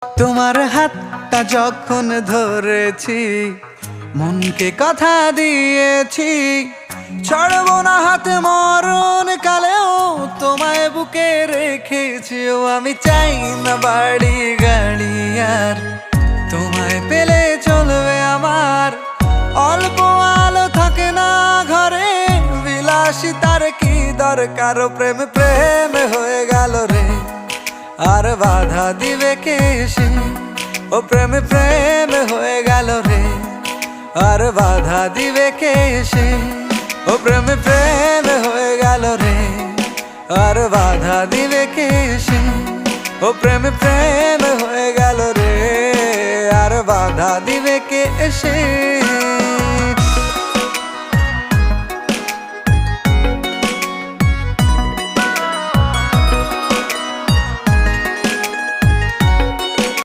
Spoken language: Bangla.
তোমার হাতটা যখন ধরেছি মনকে কথা দিয়েছি, ছাড়বো না হাতে মরণ কালেও তোমায় বুকে রেখেছি। ও আমি চাই না বাড়ি গাড়ি আর তোমায় পেলে চলবে আমার। অল্প আলো থাকে না ঘরে, বিলাসিতার কি দরকার? প্রেম প্রেম হয়ে গেল রে, আর বাধা দিবে কে এসে? ও প্রেম প্রেম হয়ে গেল রে, আর বাধা দিবে কে এসে? ও প্রেম প্রেম হয়ে গেল রে, আর বাধা দিবে কে এসে? ও প্রেম প্রেম হয়ে গেল রে, আর বাধা দিবে কে এসে?